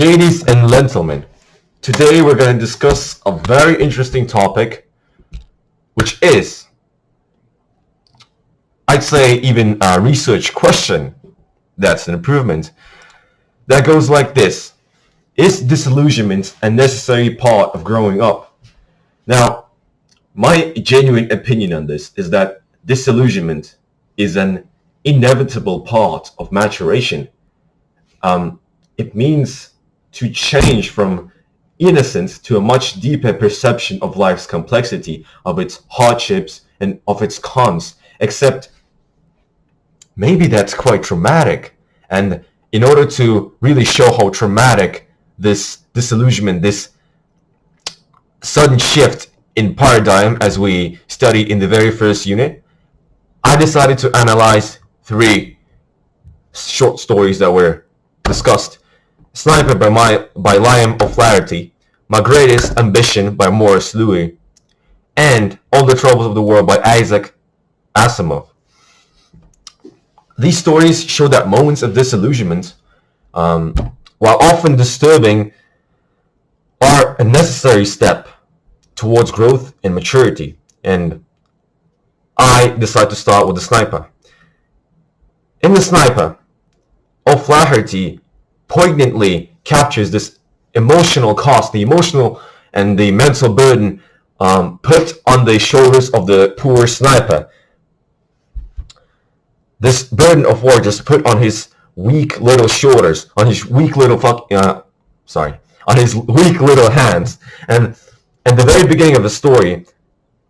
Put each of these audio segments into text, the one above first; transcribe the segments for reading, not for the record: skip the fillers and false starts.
Ladies and gentlemen, today we're going to discuss a very interesting topic, which is, I'd say, even a research question that's an improvement, that goes like this. Is disillusionment a necessary part of growing up? Now, my genuine opinion on this is that disillusionment is an inevitable part of maturation. It means to change from innocence to a much deeper perception of life's complexity, of its hardships, and of its cons. Except maybe that's quite traumatic. And in order to really show how traumatic this disillusionment, this sudden shift in paradigm, as we studied in the very first unit, I decided to analyze 3 short stories that were discussed. Sniper by Liam O'Flaherty, My Greatest Ambition by Morris Louis, and All the Troubles of the World by Isaac Asimov. These stories show that moments of disillusionment, while often disturbing, are a necessary step towards growth and maturity. And I decided to start with The Sniper. In The Sniper, O'Flaherty poignantly captures this emotional cost, the emotional and the mental burden put on the shoulders of the poor sniper. This burden of war just put on his weak little shoulders, on his weak little on his weak little hands. And at the very beginning of the story,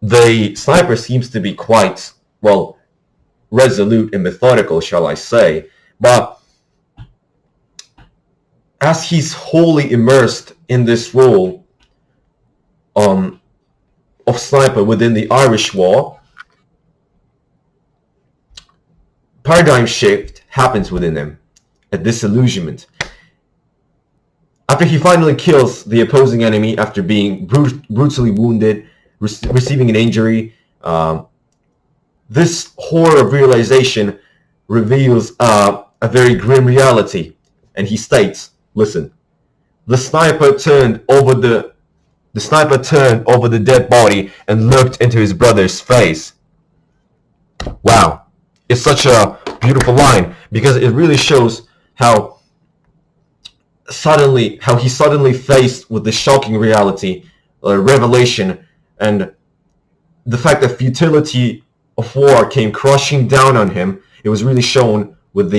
the sniper seems to be quite, well, resolute and methodical, shall I say. But as he's wholly immersed in this role of sniper within the Irish War, paradigm shift happens within him, a disillusionment. After he finally kills the opposing enemy after being brutally wounded, receiving an injury, this horror of realization reveals a very grim reality, and he states, listen, the sniper turned over the dead body and looked into his brother's face. Wow, it's such a beautiful line, because it really shows how he suddenly faced with the shocking reality, revelation, and the fact that futility of war came crushing down on him. It was really shown with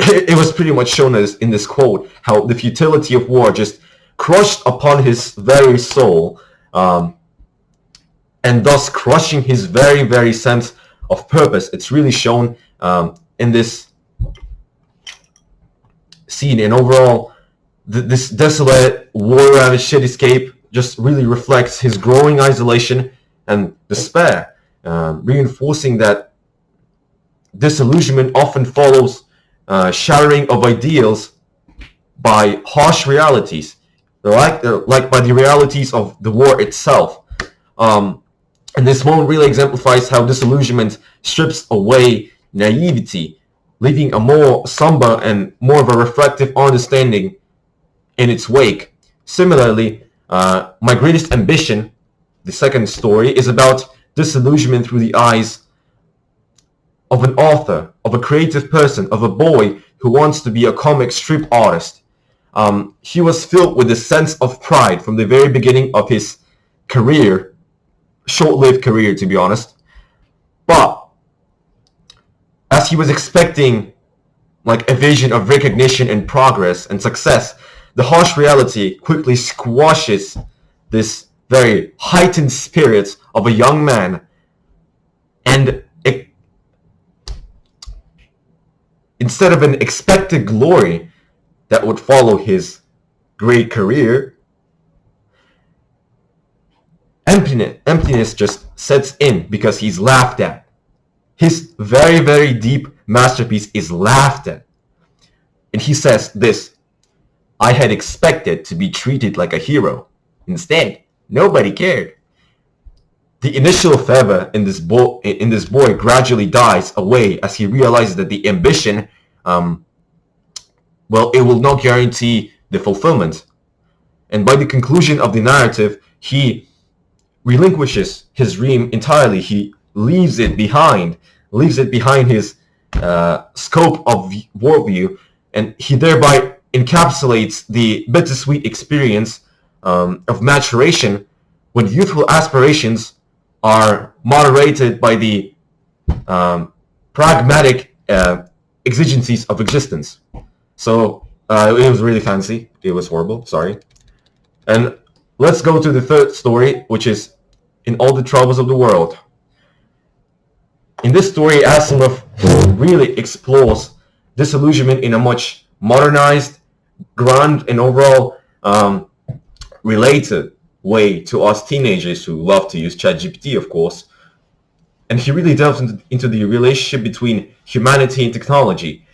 it was pretty much shown as in this quote, how the futility of war just crushed upon his very soul, and thus crushing his very, very sense of purpose. It's really shown in this scene, and overall, this desolate, war-ravaged cityscape just really reflects his growing isolation and despair, reinforcing that disillusionment often follows shattering of ideals by harsh realities, like by the realities of the war itself. And this moment really exemplifies how disillusionment strips away naivety, leaving a more somber and more of a reflective understanding in its wake. Similarly, My Greatest Ambition, the second story, is about disillusionment through the eyes of an author, of a creative person, of a boy who wants to be a comic strip artist. He was filled with a sense of pride from the very beginning of his career, short-lived career to be honest. But as he was expecting like a vision of recognition and progress and success, the harsh reality quickly squashes this very heightened spirit of a young man, and instead of an expected glory that would follow his great career, emptiness just sets in because he's laughed at. His very, very deep masterpiece is laughed at. And he says this, I had expected to be treated like a hero. Instead, nobody cared. The initial fervor in this boy gradually dies away as he realizes that the ambition well, it will not guarantee the fulfillment. And by the conclusion of the narrative, he relinquishes his dream entirely. He leaves it behind his scope of worldview, and he thereby encapsulates the bittersweet experience of maturation when youthful aspirations are moderated by the pragmatic exigencies of existence. So it was really fancy. It was horrible. Sorry. And let's go to the third story, which is In All the Troubles of the World. In this story, Asimov really explores disillusionment in a much modernized, grand, and overall related way to us teenagers who love to use ChatGPT, of course. And he really delves into the relationship between humanity and technology.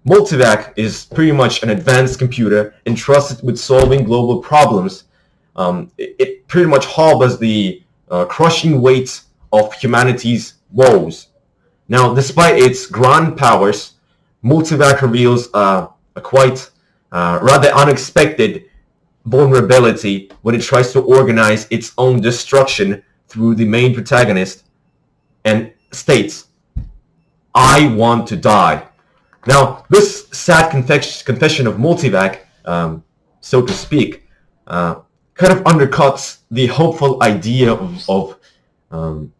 Multivac is pretty much an advanced computer entrusted with solving global problems. It pretty much harbors the crushing weight of humanity's woes. Now, despite its grand powers, Multivac reveals a quite rather unexpected vulnerability when it tries to organize its own destruction through the main protagonist and states, "I want to die." Now, this sad confession of Multivac, so to speak, kind of undercuts the hopeful idea of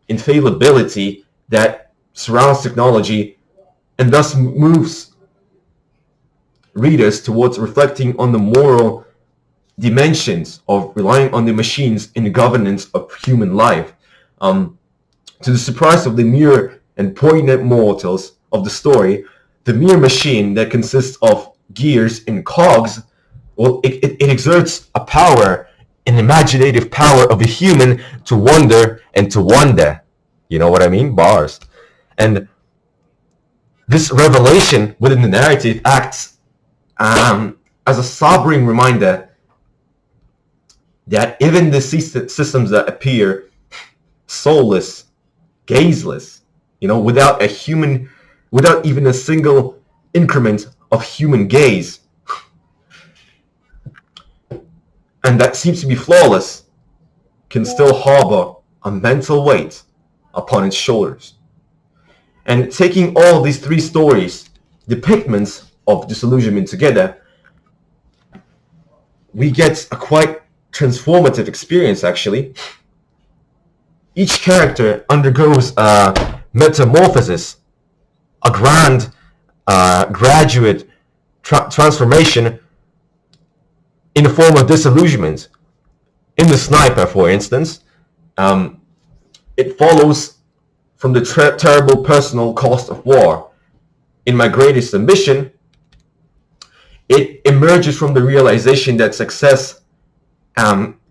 infallibility that surrounds technology, and thus moves readers towards reflecting on the moral dimensions of relying on the machines in the governance of human life. To the surprise of the mere and poignant mortals of the story, the mere machine that consists of gears and cogs, well, it exerts a power, an imaginative power of a human to wonder and to wonder. You know what I mean? Bars. And this revelation within the narrative acts as a sobering reminder that even the systems that appear soulless, gazeless, without even a single increment of human gaze, and that seems to be flawless, can still harbor a mental weight upon its shoulders. And taking all these three stories, depictments of disillusionment together, we get a quite transformative experience, actually. Each character undergoes a metamorphosis, a grand graduate transformation in the form of disillusionment. In The Sniper, for instance, it follows from the terrible personal cost of war. In My Greatest Ambition, it emerges from the realization that success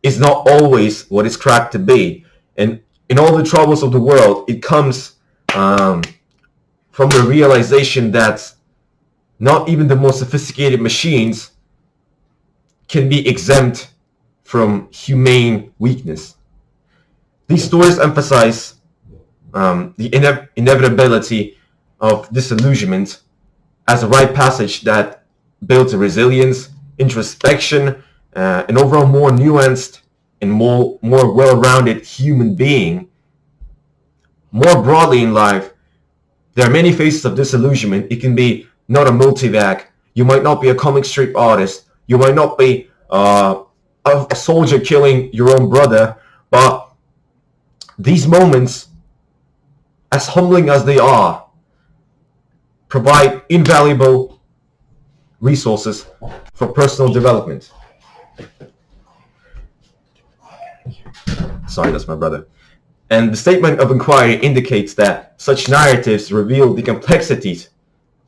is not always what it's cracked to be. And in All the Troubles of the World, it comes from the realization that not even the most sophisticated machines can be exempt from humane weakness. These stories emphasize the inevitability of disillusionment as a rite passage that builds a resilience, introspection, an overall more nuanced and more well-rounded human being. More broadly in life, there are many phases of disillusionment. It can be not a multivac. You might not be a comic strip artist. You might not be a soldier killing your own brother. But these moments, as humbling as they are, provide invaluable resources for personal development. Sorry, that's my brother. And the statement of inquiry indicates that such narratives reveal the complexities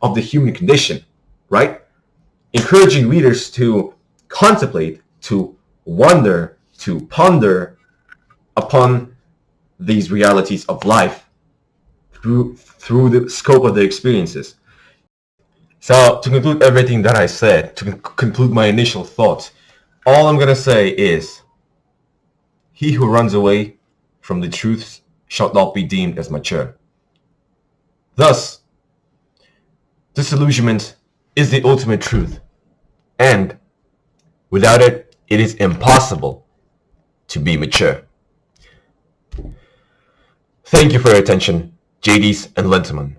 of the human condition, right? Encouraging readers to contemplate, to wonder, to ponder upon these realities of life through the scope of their experiences. So to conclude everything that I said, to conclude my initial thoughts, all I'm going to say is, he who runs away from the truths shall not be deemed as mature. Thus, disillusionment is the ultimate truth. And without it, it is impossible to be mature. Thank you for your attention, JDs and gentlemen.